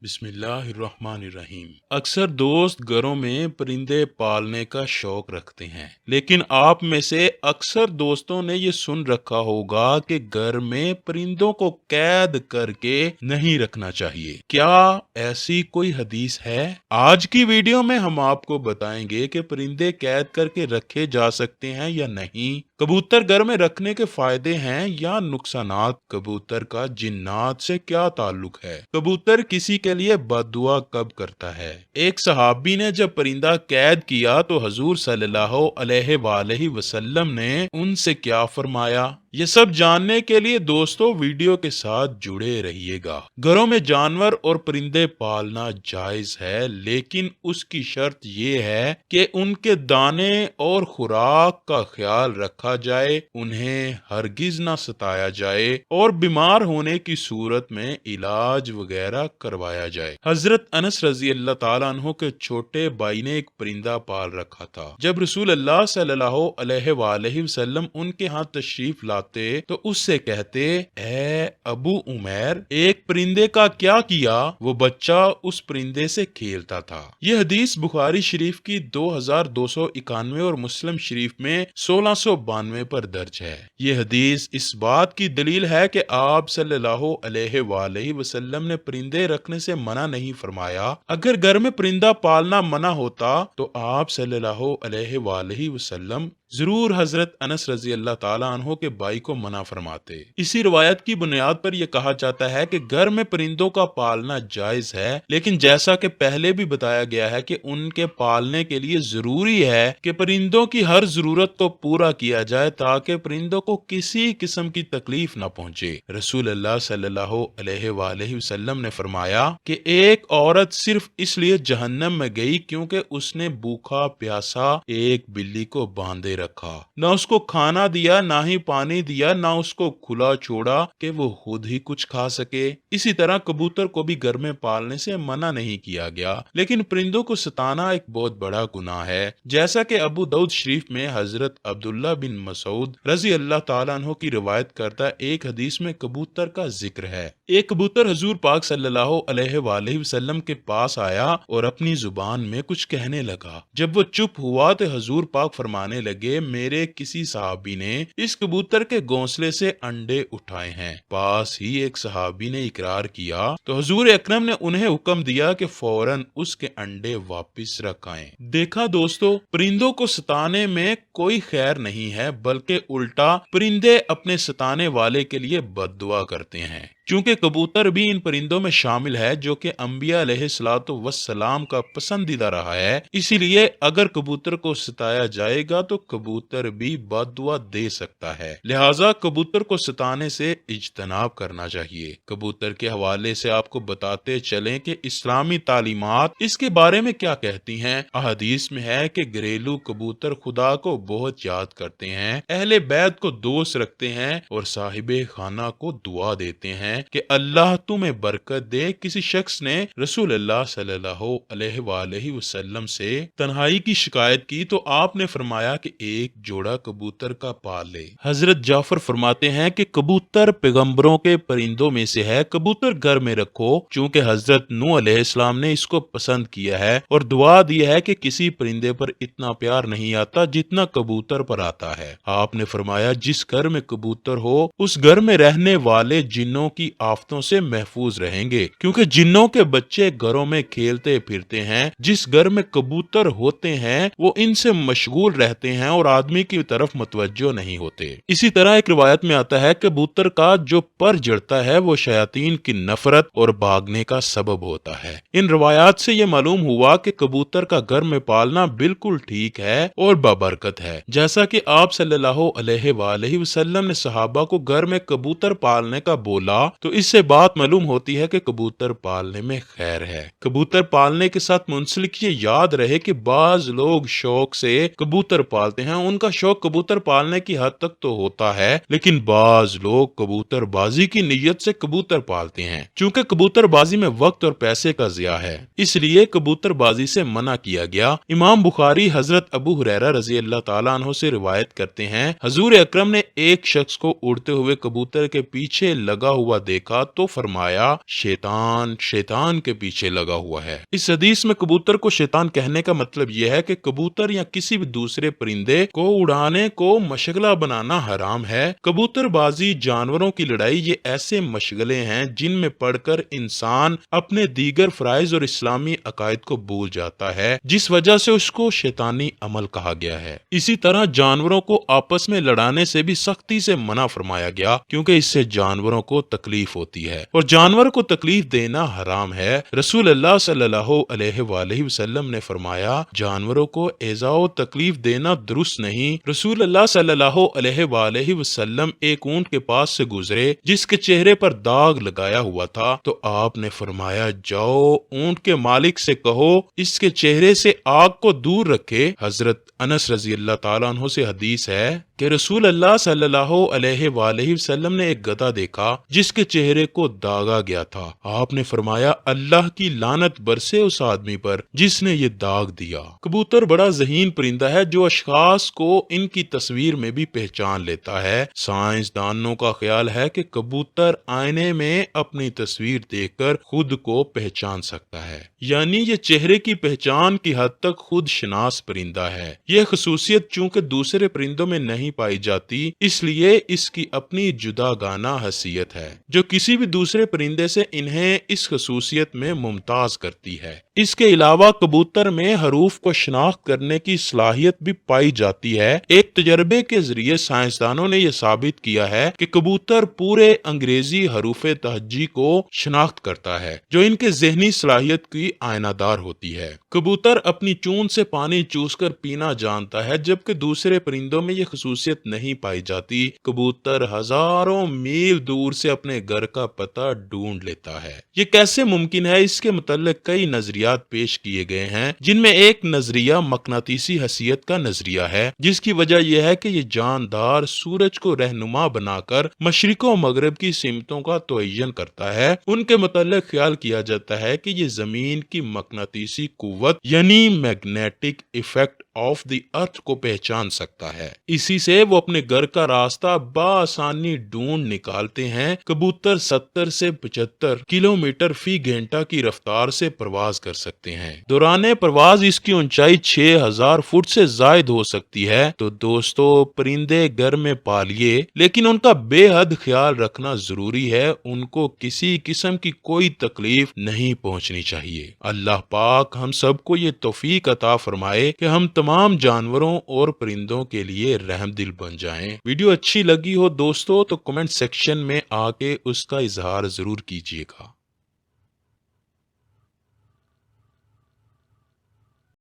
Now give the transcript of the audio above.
बिस्मिल्लाहिर्रहमानिर्रहीम। अक्सर दोस्त घरों में परिंदे पालने का शौक रखते हैं, लेकिन आप में से अक्सर दोस्तों ने ये सुन रखा होगा कि घर में परिंदों को कैद करके नहीं रखना चाहिए। क्या ऐसी कोई हदीस है? आज की वीडियो में हम आपको बताएंगे कि परिंदे कैद करके रखे जा सकते हैं या नहीं। कबूतर घर में रखने के फायदे हैं या नुकसानात। कबूतर का जिन्नात से क्या ताल्लुक है। कबूतर किसी के लिए बद्दुआ कब करता है। एक सहाबी ने जब परिंदा कैद किया तो हजूर सल्लल्लाहु अलैहि वसल्लम ने उनसे क्या फरमाया। ये सब जानने के लिए दोस्तों वीडियो के साथ जुड़े रहिएगा। घरों में जानवर और परिंदे पालना जायज है, लेकिन उसकी शर्त ये है कि उनके दाने और खुराक का ख्याल रखा जाए, उन्हें हरगिज ना सताया जाए और बीमार होने की सूरत में इलाज वगैरह करवाया जाए। हजरत अनस रजी अल्लाह ताला अन्हु के छोटे भाई ने एक परिंदा पाल रखा था। जब रसूल अल्लाह सल्लल्लाहु अलैहि वसल्लम उनके यहाँ तशरीफ लाते तो उससे कहते, ए अबू उमैर, एक परिंदे का क्या किया। वो बच्चा उस परिंदे से खेलता था। यह हदीस बुखारी शरीफ की 2291 और मुस्लिम शरीफ में 1692 पर दर्ज है। यह हदीस इस बात की दलील है कि आप सल्लल्लाहु अलैहि वसल्लम ने परिंदे रखने से मना नहीं फरमाया। अगर घर में परिंदा पालना मना होता तो आप सल्लल्लाहु अलैहि वसल्लम जरूर हजरत अनस रजी अल्लाह ताला अन्हो के भाई को मना फरमाते। इसी रिवायत की बुनियाद पर यह कहा जाता है कि घर में परिंदों का पालना जायज है, लेकिन जैसा कि पहले भी बताया गया है कि उनके पालने के लिए जरूरी है कि परिंदों की हर जरूरत को पूरा किया जाए ताकि परिंदों को किसी किस्म की तकलीफ न पहुंचे। रसूल अल्लाह सल्लल्लाहु अलैहि वसल्लम ने फरमाया कि एक औरत सिर्फ इसलिए जहन्नम में गई क्योंकि उसने भूखा प्यासा एक बिल्ली को बांधे रखा, न उसको खाना दिया, ना ही पानी दिया, ना उसको खुला छोड़ा कि वो खुद ही कुछ खा सके। इसी तरह कबूतर को भी घर में पालने से मना नहीं किया गया, लेकिन परिंदों को सताना एक बहुत बड़ा गुनाह है। जैसा कि अबू दाऊद शरीफ में हजरत अब्दुल्ला बिन मसूद रजी अल्लाह ताला अन्हु की रिवायत करता एक हदीस में कबूतर का जिक्र है। एक कबूतर हजूर पाक सल्लल्लाहु अलैहि वसल्लम के पास आया और अपनी जुबान में कुछ कहने लगा। जब वो चुप हुआ तो हजूर पाक फरमाने लगे, मेरे किसी सहाबी ने इस कबूतर के घोंसले से अंडे उठाए हैं। पास ही एक सहाबी ने इकरार किया तो हुजूर अकरम ने उन्हें हुक्म दिया कि फौरन उसके अंडे वापस रख आएं। देखा दोस्तों, परिंदों को सताने में कोई खैर नहीं है, बल्कि उल्टा परिंदे अपने सताने वाले के लिए बद्दुआ करते हैं। क्योंकि कबूतर भी इन परिंदों में शामिल है जो कि अंबिया अलैहिस्सलातु वस्सलाम का पसंदीदा रहा है। इसीलिए अगर कबूतर को सताया जाएगा तो कबूतर भी बद्दुआ दे सकता है। लिहाजा कबूतर को सताने से इज्तनाब करना चाहिए। कबूतर के हवाले से आपको बताते चलें कि इस्लामी तालीमात इसके बारे में क्या कहती हैं। अहदीस में है कि घरेलू कबूतर खुदा को बहुत याद करते हैं, अहले बैत को दोस्त रखते हैं और साहिबे खाना को दुआ देते हैं कि अल्लाह तुम्हें बरकत दे। किसी शख्स ने रसूल अल्लाह सल्लल्लाहु अलैहि वसल्लम से तन्हाई की शिकायत की तो आपने फरमाया कि एक जोड़ा कबूतर का पाल ले। हजरत जाफर फरमाते हैं कि कबूतर पैगंबरों के परिंदों में से है, कबूतर घर में रखो, क्योंकि हजरत नूह अलैहिस्सलाम ने इसको पसंद किया है और दुआ दी है कि किसी परिंदे पर इतना प्यार नहीं आता जितना कबूतर पर आता है। आपने फरमाया जिस घर में कबूतर हो उस घर में रहने वाले जिन्नों की आफतों से महफूज रहेंगे, क्योंकि जिन्नों के बच्चे घरों में खेलते फिरते हैं। जिस घर में कबूतर होते हैं वो इनसे मशगूल रहते हैं और आदमी की तरफ मुतवज्जो नहीं होते। इसी तरह एक रिवायत में आता है कबूतर का जो पर जड़ता है वो शयातीन की नफरत और भागने का सबब होता है। इन रिवायात से ये मालूम हुआ कि कबूतर का घर में पालना बिल्कुल ठीक है और बाबरकत है। जैसा कि आप सल्लल्लाहु अलैहि वसल्लम ने सहाबा को घर में कबूतर पालने का बोला तो इससे बात मालूम होती है कि कबूतर पालने में खैर है। कबूतर पालने के साथ मुंसलिक ये याद रहे कि बाज लोग शौक से कबूतर पालते हैं। उनका शौक कबूतर पालने की हद तक तो होता है, लेकिन बाज लोग कबूतर बाजी की नीयत से कबूतर पालते हैं। चूंकि कबूतर बाजी में वक्त और पैसे का ज़िया है, इसलिए कबूतर बाजी से मना किया गया। इमाम बुखारी हजरत अबू हुरैरा रजी अल्लाह ताला अन्हु से रिवायत करते हैं, हुजूर अकरम ने एक शख्स को उड़ते हुए कबूतर के पीछे लगा हुआ دیکھا تو فرمایا شیطان شیطان کے پیچھے لگا ہوا ہے۔ اس حدیث میں کبوتر کو شیطان کہنے کا مطلب یہ ہے کہ کبوتر یا کسی بھی دوسرے پرندے کو اڑانے کو مشغلہ بنانا حرام ہے۔ کبوتر بازی، جانوروں کی لڑائی، یہ ایسے مشغلے ہیں جن میں پڑھ کر انسان اپنے دیگر فرائض اور اسلامی عقائد کو بھول جاتا ہے، جس وجہ سے اس کو شیطانی عمل کہا گیا ہے۔ اسی طرح جانوروں کو آپس میں لڑانے سے بھی سختی سے منع فرمایا گیا، کیونکہ اس سے جانوروں کو تکلیف ہوتی ہے اور جانور کو تکلیف دینا حرام ہے۔ رسول اللہ صلی اللہ علیہ وآلہ وسلم نے فرمایا جانوروں کو ایذا و تکلیف دینا درست نہیں۔ رسول اللہ صلی اللہ علیہ وآلہ وسلم ایک اونٹ کے پاس سے گزرے جس کے چہرے پر داغ لگایا ہوا تھا، تو آپ نے فرمایا جاؤ اونٹ کے مالک سے کہو اس کے چہرے سے آگ کو دور رکھے۔ حضرت انس رضی اللہ تعالیٰ عنہ سے حدیث ہے کہ رسول اللہ صلی اللہ علیہ وآلہ وسلم نے ایک گدھا دیکھا جس کے چہرے کو داغا گیا تھا۔ آپ نے فرمایا اللہ کی لعنت برسے اس آدمی پر جس نے یہ داغ دیا۔ کبوتر بڑا ذہین پرندہ ہے جو اشخاص کو ان کی تصویر میں بھی پہچان لیتا ہے۔ سائنسدانوں کا خیال ہے کہ کبوتر آئینے میں اپنی تصویر دیکھ کر خود کو پہچان سکتا ہے، یعنی یہ چہرے کی پہچان کی حد تک خود شناس پرندہ ہے۔ یہ خصوصیت چونکہ دوسرے پرندوں میں نہیں پائی جاتی، اس لیے اس کی اپنی جدا گانا حیثیت ہے جو کسی بھی دوسرے پرندے سے انہیں اس خصوصیت میں ممتاز کرتی ہے۔ اس کے علاوہ کبوتر میں حروف کو شناخت کرنے کی صلاحیت بھی پائی جاتی ہے۔ ایک تجربے کے ذریعے سائنسدانوں نے یہ ثابت کیا ہے کہ کبوتر پورے انگریزی حروف تہجی کو شناخت کرتا ہے جو ان کے ذہنی صلاحیت کی آئینہ دار ہوتی ہے۔ کبوتر اپنی چونچ سے پانی چوس کر پینا جانتا ہے، جبکہ دوسرے پرندوں میں یہ خصوصیت نہیں پائی جاتی۔ کبوتر ہزاروں میل دور سے اپنے گھر کا پتہ ڈھونڈ لیتا ہے۔ یہ کیسے ممکن ہے؟ اس کے متعلق کئی نظریات پیش کیے گئے ہیں، جن میں ایک نظریہ مقناطیسی حیثیت کا نظریہ ہے، جس کی وجہ یہ ہے کہ یہ جاندار سورج کو رہنما بنا کر مشرق و مغرب کی سمتوں کا تعین کرتا ہے۔ ان کے متعلق خیال کیا جاتا ہے کہ یہ زمین کی مقناطیسی قوت یعنی میگنیٹک ایفیکٹ آف دی ارتھ کو پہچان سکتا ہے، اسی سے وہ اپنے گھر کا راستہ بآسانی ڈھونڈ نکالتے ہیں۔ کبوتر 70 سے 75 کلومیٹر فی گھنٹہ کی رفتار سے پرواز کر سکتے ہیں۔ دوران پرواز اس کی اونچائی 6000 فٹ سے زائد ہو سکتی ہے۔ تو دوستو، پرندے گھر میں پالیے، لیکن ان کا بے حد خیال رکھنا ضروری ہے۔ ان کو کسی قسم کی کوئی تکلیف نہیں پہنچنی چاہیے۔ اللہ پاک ہم سب کو یہ توفیق عطا فرمائے کہ ہم تمام جانوروں اور پرندوں کے لیے رحم دل بن جائیں۔ ویڈیو اچھی لگی ہو دوستو تو کمنٹ سیکشن میں آ کے اس کا اظہار ضرور کیجیے گا۔